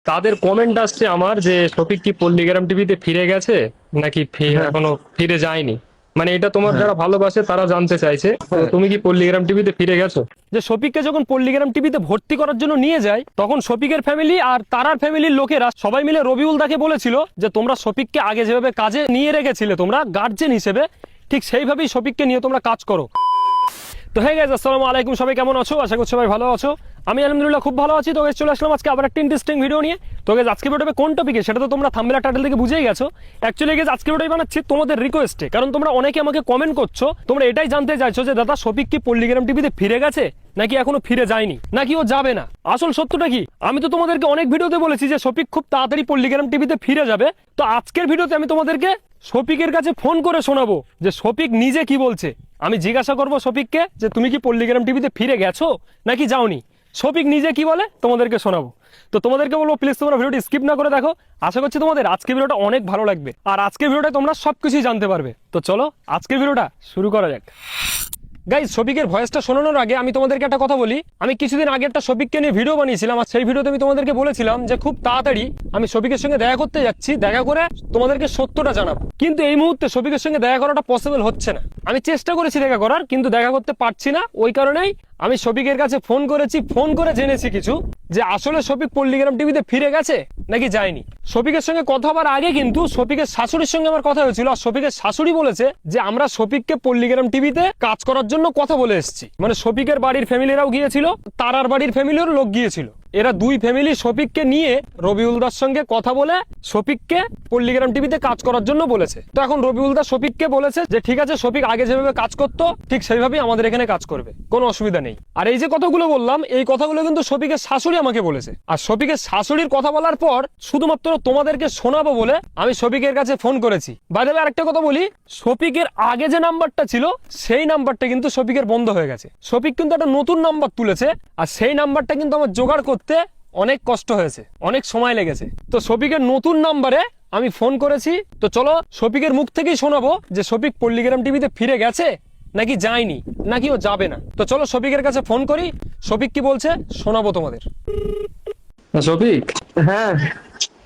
তাদের কমেন্ট আসছে আমার যে শফিক কি পল্লীগ্রাম টিভিতে ফিরে গেছে নাকি হ্যাঁ, এখনো ফিরে যায়নি। মানে এটা তোমার হ্যাঁ, যারা ভালোবাসে তারা জানতে চাইছে, তো হ্যাঁ, তুমি কি পল্লীগ্রাম টিভিতে ফিরে গেছো? যে শফিককে যখন পল্লীগ্রাম টিভিতে ভর্তি করার জন্য নিয়ে যায়, তখন শফিকের ফ্যামিলি আর তারার ফ্যামিলির লোকেরা সবাই মিলে রবিউল দাকে বলেছিল যে তোমরা শফিককে আগে যেভাবে কাজে নিয়ে রেখেছিলে তোমরা গার্জেন হিসেবে, ঠিক সেইভাবেই শফিককে নিয়ে তোমরা কাজ করো। তো হ্যাঁ গাইজ, আসসালামু আলাইকুম, সবাই কেমন আছো? আশা করছি সবাই ভালো আছো। আমি আলহামদুলিল্লাহ খুব ভালো আছি। তো গাইজ চলে আসলাম আজকে আবার একটা ইন্টারেস্টিং ভিডিও নিয়ে। তো গাইজ আজকে ভিডিওটা কোন টপিকে সেটা তো তোমরা থাম্বনেল টাইটেল থেকে বুঝেই গেছো। অ্যাকচুয়ালি গাইজ আজকে ভিডিওটাই বানাচ্ছি তোমাদের রিকোয়েস্টে, কারণ তোমরা অনেকে আমাকে কমেন্ট করছো, তোমরা এটাই জানতে চাইছো যে দাদা শফিক কি পল্লীগ্রাম টিভিতে ফিরে গেছে নাকি এখনো ফিরে যায়নি, নাকি ও যাবে না। আসল সত্যটা কি? আমি তো তোমাদেরকে অনেক ভিডিওতে বলেছি যে শফিক খুব তাড়াতাড়ি পল্লীগ্রাম টিভিতে ফিরে যাবে। তো আজকের ভিডিওতে আমি তোমাদেরকে শফিকের কাছে ফোন করে শোনাবো যে শফিক নিজে কি বলছে। আমি জিজ্ঞাসা করবো শফিককে যে তুমি কি পল্লীগ্রাম টিভিতে ফিরে গেছো নাকি যাওনি। শফিক নিজে কি বলে তোমাদেরকে শোনাবো। তো তোমাদেরকে বলবো প্লিজ তোমরা ভিডিওটি স্কিপ না করে দেখো। আশা করছি তোমাদের আজকের ভিডিওটা অনেক ভালো লাগবে, আর আজকের ভিডিওটা তোমরা সবকিছুই জানতে পারবে। তো চলো আজকের ভিডিওটা শুরু করা যাক। গাইজ, শফিকের ভয়েসটা শোনানোর আগে আমি তোমাদেরকে একটা কথা বলি। আমি কিছুদিন আগে একটা শফিককে নিয়ে ভিডিও বানিয়েছিলাম, আর সেই ভিডিওতে আমি তোমাদেরকে বলেছিলাম যে খুব তাড়াতাড়ি আমি শফিকের সঙ্গে দেখা করতে যাচ্ছি, দেখা করে তোমাদেরকে সত্যটা জানাবো। কিন্তু এই মুহূর্তে শফিকের সঙ্গে দেখা করাটা পসিবল হচ্ছে না। আমি চেষ্টা করেছি দেখা করার, কিন্তু দেখা করতে পারছি না। ওই কারণেই আমি শফিকের কাছে ফোন করেছি, ফোন করে জেনেছি কিছু, যে আসলে শফিক পল্লীগ্রাম টিভিতে ফিরে গেছে নাকি যায়নি। শফিকের সঙ্গে কথা হবার আগে কিন্তু শফিকের শাশুড়ির সঙ্গে আমার কথা হয়েছিল, আর শফিকের শাশুড়ি বলেছে যে আমরা শফিককে পল্লীগ্রাম টিভিতে কাজ করার জন্য কথা বলে এসেছি। মানে শফিকের বাড়ির ফ্যামিলিরাও গিয়েছিল, তারার বাড়ির ফ্যামিলিরও লোক গিয়েছিল। এরা দুই ফ্যামিলি শফিককে নিয়ে রবিউল দার সঙ্গে কথা বলে শফিককে পল্লীগ্রাম টিভিতে কাজ করার জন্য বলেছে। তো এখন রবিউল দা শফিককে বলেছে যে ঠিক আছে, শফিক আগে যেভাবে কাজ করতো ঠিক সেইভাবেই আমাদের এখানে কাজ করবে, কোনো অসুবিধা নেই। আর এই যে কথাগুলো বললাম, এই কথাগুলো কিন্তু শফিকের শাশুড়ি আমাকে বলেছে। আর শফিকের শাশুড়ির কথা বলার পর শুধুমাত্র তোমাদেরকে শোনাবো বলে আমি শফিকের কাছে ফোন করেছি। বাইরে আরেকটা কথা বলি, শফিকের আগে যে নাম্বারটা ছিল সেই নাম্বারটা কিন্তু শফিকের বন্ধ হয়ে গেছে। শফিক কিন্তু একটা নতুন নাম্বার তুলেছে, আর সেই নাম্বারটা কিন্তু আমার জোগাড় করতে অনেক কষ্ট হয়েছে, অনেক সময় লেগেছে। তো শফিকের নতুন নাম্বারে আমি ফোন করেছি। তো চলো শফিকের মুখ থেকেই শোনাবো যে শফিক পল্লীগ্রাম টিভিতে ফিরে গেছে নাকি যায়নি, নাকি ও যাবে না। তো চলো শফিকের কাছে ফোন করি, শফিক কি বলছে শোনাবো তোমাদের। শফিক, হ্যাঁ,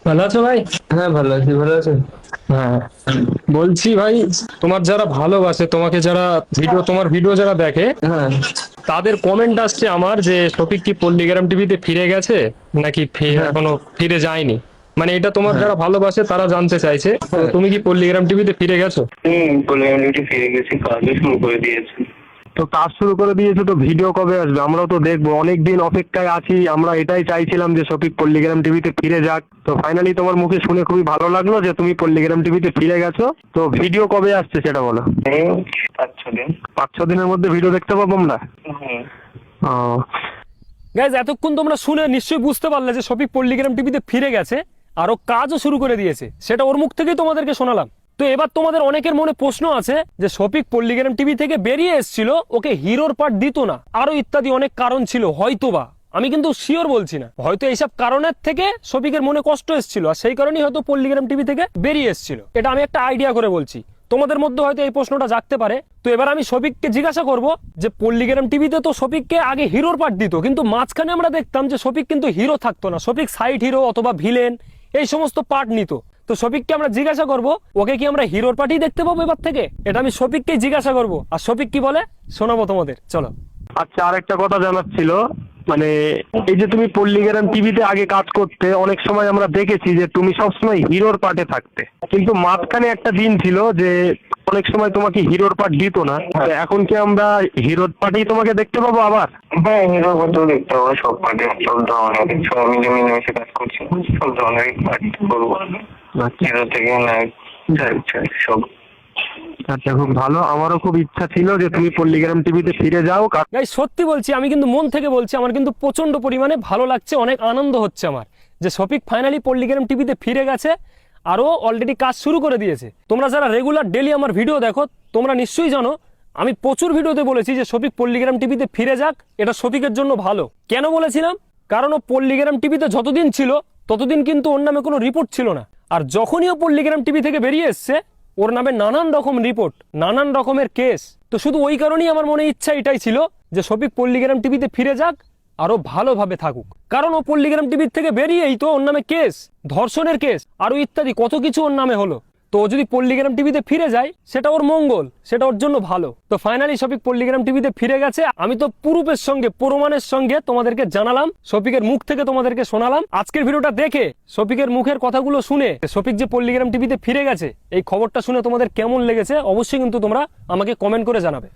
ভালো আছো ভাই? হ্যাঁ, ভালো আছি। ভালো আছেন? হ্যাঁ, বলছি ভাই, তোমার যারা ভালোবাসে, তোমাকে যারা তোমার ভিডিও যারা দেখে, হ্যাঁ, তাদের কমেন্ট আসছে আমার যে শফিক কি পল্লীগ্রাম টিভিতে ফিরে গেছে নাকি হ্যাঁ, এখনো ফিরে যায়নি। মানে এটা তোমার হ্যাঁ, যারা ভালোবাসে তারা জানতে চাইছে, তো হ্যাঁ। তুমি কি পল্লীগ্রাম টিভিতে ফিরে গেছো? কল্যাণী ফিরে গেছি, কাজও শুরু করে দিয়েছে। তো কাজ শুরু করে দিয়েছো, তো ভিডিও কবে আসবে? আমরাও তো দেখবো, অনেকদিন অপেক্ষায় আছি। আমরা এটাই চাইছিলাম যে শফিক পল্লীগ্রাম টিভিতে ফিরে যাক। তো ফাইনালি তোমার মুখে শুনে খুবই ভালো লাগলো যে তুমি পল্লীগ্রাম টিভিতে ফিরে গেছো। তো ভিডিও কবে আসছে সেটা বলো। এই 5-6 দিন। 5-6 দিনের মধ্যে ভিডিও দেখতে পাবো আমরা? হুম। ও, গাইজ, এতক্ষণ তোমরা শুনে নিশ্চয়ই বুঝতে পারলে যে শফিক পল্লীগ্রাম টিভিতে ফিরে গেছে, আরো কাজও শুরু করে দিয়েছে। সেটা ওর মুখ থেকেই তোমাদেরকে শোনালাম। তো এবার তোমাদের অনেকের মনে প্রশ্ন আছে যে শফিক পল্লীগ্রাম টিভি থেকে বেরিয়ে এসেছিল, ওকে হিরোর পার্ট দিত না, আরো ইত্যাদি অনেক কারণ ছিল হয়তোবা। আমি কিন্তু শিওর বলছি না, হয়তো এইসব কারণের থেকে শফিকের মনে কষ্ট এসেছিল, আর সেই কারণেই হয়তো পল্লীগ্রাম টিভি থেকে বেরিয়ে এসেছিল। এটা আমি একটা আইডিয়া করে বলছি, তোমাদের মধ্যে হয়তো এই প্রশ্নটা জাগতে পারে। তো এবার আমি শফিককে জিজ্ঞাসা করব যে পল্লীগ্রাম টিভিতে তো শফিককে আগে হিরোর পার্ট দিত, কিন্তু মাঝখানে আমরা দেখতাম যে শফিক কিন্তু হিরো থাকতো না, শফিক সাইড হিরো অথবা ভিলেন এই সমস্ত পার্ট নিত। তো শফিককে আমরা জিজ্ঞাসা করব ওকে কি আমরা হিরোর পার্টি দেখতে পাবো এবার থেকে। এটা আমি শফিককে জিজ্ঞাসা করব, আর শফিক কি বলে শোনাবো তোমাদের। চলো। আচ্ছা, আরেকটা কথা জানার ছিল। মানে এই যে তুমি পল্লীগ্রাম টিভিতে আগে কাজ করতে, অনেক সময় আমরা দেখেছি যে তুমি সবসময় হিরোর পার্টে থাকতে, কিন্তু মাঝখানে একটা দিন ছিল যে অনেক সময় তোমাকে হিরোর পার্ট দিত না। তো এখন কি আমরা হিরোর পার্টি তোমাকে দেখতে পাবো আবার? হ্যাঁ, হিরো কত দেখতে হবে, সব পার্টি, সব ধরনের, সব মিলে মিলেমিশে কাজ করছি, সব ধরনের পার্টি করবো। হিরো থেকে নায়ক, সব। আচ্ছা, খুব ভালো। আমারও খুব ইচ্ছা ছিল যে তুমি পল্লীগ্রাম টিভিতে ফিরে যাও। গাই, সত্যি বলছি, আমি কিন্তু মন থেকে বলছি, আমার কিন্তু প্রচন্ড পরিমাণে ভালো লাগছে, অনেক আনন্দ হচ্ছে আমার যে শফিক ফাইনালি পল্লীগ্রাম টিভিতে ফিরে গেছে, আরও অলরেডি কাজ শুরু করে দিয়েছে। তোমরা যারা রেগুলার ডেলি আমার ভিডিও দেখো, তোমরা নিশ্চয়ই জানো আমি প্রচুর ভিডিওতে বলেছি যে শফিক পল্লীগ্রাম টিভিতে ফিরে যাক, এটা শফিকের জন্য ভালো। কেন বলেছিলাম? কারণ ও পল্লীগ্রাম টিভিতে যতদিন ছিল ততদিন কিন্তু ওর নামে কোনো রিপোর্ট ছিল না, আর যখনই ও পল্লীগ্রাম টিভি থেকে বেরিয়ে এসছে ওর নামে নানান রকম রিপোর্ট, নানান রকমের কেস। তো শুধু ওই কারণেই আমার মনে ইচ্ছা এটাই ছিল যে শফিক পল্লীগ্রাম টিভিতে ফিরে যাক, আরো ভালোভাবে থাকুক। কারণ ও পল্লিগ্রাম টিভির থেকে বেরিয়েই তো ওর নামে কেস, ধর্ষণের কেস, আরো ইত্যাদি কত কিছু ওর নামে হলো। তো ও যদি পল্লিগ্রাম টিভিতে ফিরে যায় সেটা ওর মঙ্গল, সেটা ওর জন্য ভালো। তো ফাইনালি শফিক পল্লিগ্রাম টিভিতে ফিরে গেছে। আমি তো প্রুফের সঙ্গে, প্রমাণের সঙ্গে তোমাদেরকে জানালাম, শফিকের মুখ থেকে তোমাদেরকে শোনালাম। আজকের ভিডিওটা দেখে শফিকের মুখের কথাগুলো শুনে শফিক যে পল্লিগ্রাম টিভিতে ফিরে গেছে এই খবরটা শুনে তোমাদের কেমন লেগেছে অবশ্যই কিন্তু তোমরা আমাকে কমেন্ট করে জানাবে।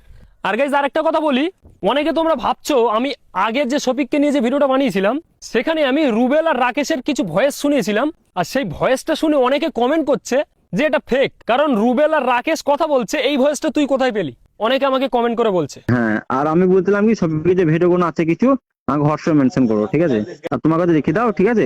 আর গাইজ আরেকটা কথা বলি, অনেকে তোমরা ভাবছো আমি আগের যে শফিককে নিয়ে যে ভিডিওটা বানিয়েছিলাম সেখানে আমি রুবেল আর রাকেশের কিছু ভয়েস শুনিয়েছিলাম, আর সেই ভয়েসটা শুনে অনেকে কমেন্ট করছে যে এটা ফেক, কারণ রুবেল আর রাকেশ কথা বলছে, এই ভয়েসটা তুই কোথায় পেলি? অনেকে আমাকে কমেন্ট করে বলছে। হ্যাঁ, আর আমি বলছিলাম কি সবকিছু যে ভিডিও গুলো আছে কিছু আমাকে হোয়াটসঅ্যাপে মেনশন করো, ঠিক আছে? আর তোমার কাছে রেখে দাও, ঠিক আছে?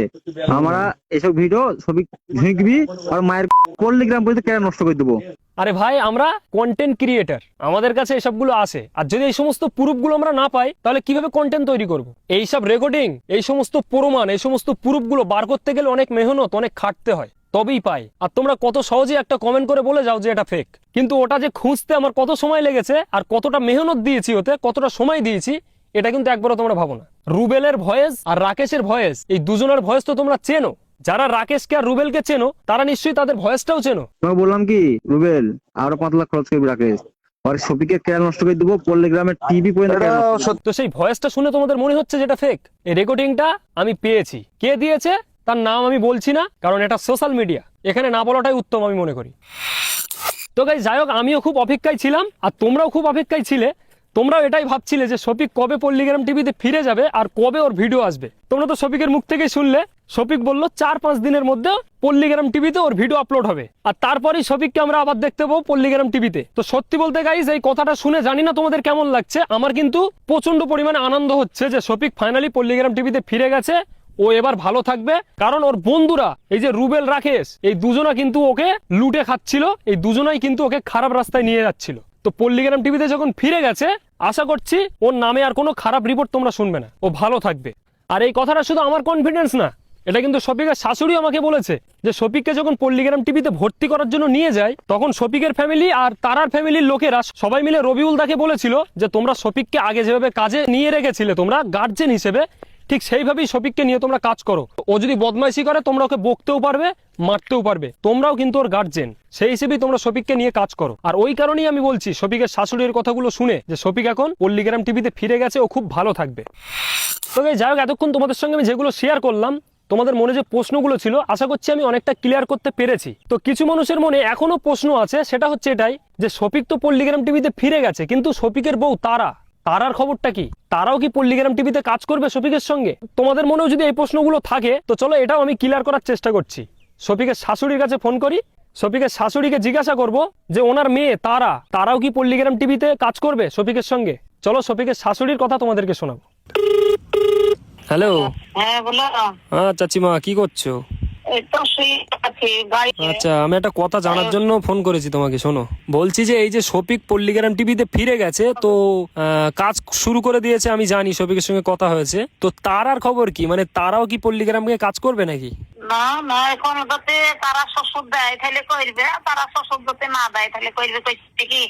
আমরা এসব ভিডিও সবই ঝুঁকবি আর মায়ের পল্লিগ্রাম বলতে কেন নষ্ট করে দেবো। আরে ভাই, আমরা কন্টেন্ট ক্রিয়েটার, আমাদের কাছে এসবগুলো আসে, আর যদি এই সমস্ত প্রুফগুলো আমরা না পাই তাহলে কিভাবে কন্টেন্ট তৈরি করব? এইসব রেকর্ডিং, এই সমস্ত প্রমাণ, এই সমস্ত প্রুফগুলো বার করতে গেলে অনেক মেহনত, অনেক খাটতে হয়, তবেই পাই। আর তোমরা কত সহজে একটা কমেন্ট করে বলে যাও যে এটা ফেক, কিন্তু ওটা যে খুঁজতে আমার কত সময় লেগেছে আর কতটা মেহনত দিয়েছি, ওতে কতটা সময় দিয়েছি, এটা কিন্তু একবারও তোমরা ভাবো না। রুবেলের ভয়েস আর রাকেশের ভয়েস, এই দুজনের ভয়েস তো তোমরা চেনো। যারা রাকেশকে আর রুবেলকে চেনো তারা নিশ্চয়ই তাদের ভয়েসটাও চেনো। তোমাকে বললাম কি রুবেল আরো 5 লাখ খরচ করবি রাকেশ, আর শফিকের কেন নষ্ট করে দেবো, পল্লিগ্রামের টিভি পর্যন্ত কেন নষ্ট করবি। তো সেই ভয়েসটা শুনে তোমাদের মনে হচ্ছে যেটা ফেক। এই রেকর্ডিংটা আমি পেয়েছি, কে দিয়েছে তার নাম আমি বলছি না, কারণ এটা সোশ্যাল মিডিয়া, এখানে না বলাটাই উত্তম আমি মনে করি। তো গাইস যাই হোক, আমিও খুব অপেক্ষায় ছিলাম আর তোমরাও খুব অপেক্ষায় ছিলে। তোমরাও এটাই ভাবছিলে যে শফিক কবে পল্লিগ্রাম টিভিতে ফিরে যাবে আর কবে ওর ভিডিও আসবে। তোমরা তো শফিকের মুখ থেকেই শুনলে, শফিক বলল 4-5 দিনের মধ্যে পল্লিগ্রাম টিভিতে ওর ভিডিও আপলোড হবে, আর তারপরেই শফিককে আমরা আবার দেখতে পাবো পল্লিগ্রাম টিভিতে। তো সত্যি বলতে গাইস, এই কথাটা শুনে জানি না তোমাদের কেমন লাগছে, আমার কিন্তু প্রচন্ড পরিমাণে আনন্দ হচ্ছে যে শফিক ফাইনালি পল্লিগ্রাম টিভিতে ফিরে গেছে, ও এবার ভালো থাকবে। কারণ ওর বন্ধুরা এই যে রুবেল রাকেশ, এই দুজনা কিন্তু ওকে লুটে খাচ্ছিল, এই দুজনাই কিন্তু ওকে খারাপ রাস্তায় নিয়ে যাচ্ছিল। তো পল্লিগ্রাম টিভিতে যখন ফিরে গেছে, আশা করছি ওর নামে আর কোনো খারাপ রিপোর্ট তোমরা শুনবে না, ও ভালো থাকবে। আর এই কথাটা শুধু আমার কনফিডেন্স না, এটা কিন্তু শফিকের শাশুড়ি আমাকে বলেছে যে শফিককে যখন পল্লিগ্রাম টিভিতে ভর্তি করার জন্য নিয়ে যায় তখন শফিকের ফ্যামিলি আর তারার ফ্যামিলির লোকেরা সবাই মিলে রবিউল দাকে বলেছিল যে তোমরা শফিককে আগে যেভাবে কাজে নিয়ে রেখেছিলে তোমরা গার্জেন হিসেবে, ঠিক সেইভাবেই শফিককে নিয়ে তোমরা কাজ করো। ও যদি বদমাইশি করে তোমরা ওকে বকতেও পারবে, মারতেও পারবে, তোমরাও কিন্তু ওর গার্জেন, সেই হিসেবেই তোমরা শফিককে নিয়ে কাজ করো। আর ওই কারণেই আমি বলছি শফিকের শাশুড়ির কথাগুলো শুনে যে শফিক এখন পল্লিগ্রাম টিভিতে ফিরে গেছে, ও খুব ভালো থাকবে। তো যাই হোক, এতক্ষণ তোমাদের সঙ্গে আমি যেগুলো শেয়ার করলাম, তোমাদের মনে যে প্রশ্নগুলো ছিল আশা করছি আমি অনেকটা ক্লিয়ার করতে পেরেছি। তো কিছু মানুষের মনে এখনো প্রশ্ন আছে, সেটা হচ্ছে এটাই যে শফিক তো পল্লিগ্রাম টিভিতে ফিরে গেছে, কিন্তু শফিকের বউ তারার খবরটা কি? তারাও কি পল্লিগ্রাম টিভিতে কাজ করবে শফিকের সঙ্গে? তোমাদের মনেও যদি এই প্রশ্নগুলো থাকে তো চলো এটাও আমি ক্লিয়ার করার চেষ্টা করছি। শফিকের শাশুড়ির কাছে ফোন করি, শফিকের শাশুড়িকে জিজ্ঞাসা করব যে ওনার মেয়ে তারাও কি পল্লিগ্রাম টিভিতে কাজ করবে শফিকের সঙ্গে। চলো শফিকের শাশুড়ির কথা তোমাদেরকে শোনাবো। হ্যালো। হ্যাঁ বলো। হ্যাঁ চাচিমা, কি করছো? এই তো শুয়ে আছি গাড়িতে। আচ্ছা, আমি একটা কথা জানার জন্য ফোন করেছি তোমাকে। শোনো, বলছি যে এই যে শফিক পল্লিগ্রাম টিভিতে ফিরে গেছে, তো কাজ শুরু করে দিয়েছে, আমি জানি শফিকের সঙ্গে কথা হয়েছে, তো তারার খবর কি? মানে তারাও কি পল্লিগ্রামকে কাজ করবে নাকি? না না, এখন ওটাতে তারা শ্বশুর দেয় তাহলে করবে, তারা শ্বশুর যাতে না দেয় তাহলে করবে। কইছে কি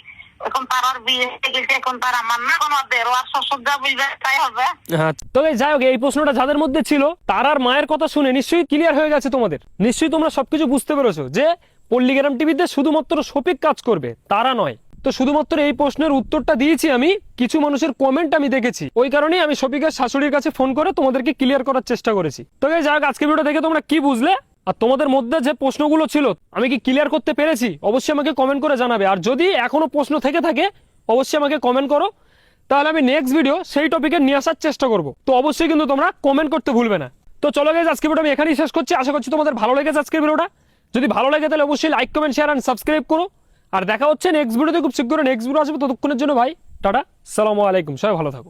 এখন তারার বিয়ে হয়ে গেছে, এখন তার আমার না কোনো দেরো আর শ্বশুর যা বলবে তাই হবে। হ্যাঁ, তো যাই হোক, এই প্রশ্নটা যাদের মধ্যে ছিল তারার মায়ের কথা শুনে নিশ্চয়ই ক্লিয়ার হয়ে গেছে তোমাদের, নিশ্চয়ই তোমরা সবকিছু বুঝতে পেরেছো যে পল্লিগ্রাম টিভিতে শুধুমাত্র শফিক কাজ করবে, তারা নয়। তো শুধুমাত্র এই প্রশ্নের উত্তরটা দিয়েছি আমি, কিছু মানুষের কমেন্ট আমি দেখেছি, ওই কারণেই আমি শফিকের শাশুড়ির কাছে ফোন করে তোমাদেরকে ক্লিয়ার করার চেষ্টা করেছি। তো যাই হোক, আজকে ভিডিও দেখে তোমরা কি বুঝলে আর তোমাদের মধ্যে যে প্রশ্নগুলো ছিল আমি কি ক্লিয়ার করতে পেরেছি অবশ্যই আমাকে কমেন্ট করে জানাবে। আর যদি এখনো প্রশ্ন থেকে থাকে অবশ্যই আমাকে কমেন্ট করো, তাহলে আমি নেক্সট ভিডিও সেই টপিকে নিয়ে আসার চেষ্টা করব। তো অবশ্যই কিন্তু তোমরা কমেন্ট করতে ভুলবে না। তো চলো গাইস, আজকে ভিডিও আমি এখানেই শেষ করছি। আশা করছি তোমাদের ভালো লেগেছে আজকের ভিডিওটা। যদি ভালো লাগে তাহলে অবশ্যই like, comment, share and subscribe করো। আর দেখা হচ্ছে নেক্সট ভিডিওতে, খুব শীঘ্রই নেক্সট ভিডিও আসবে। ততক্ষণের জন্য ভাই টাটা, আসসালামু আলাইকুম, সবাই ভালো থাকো।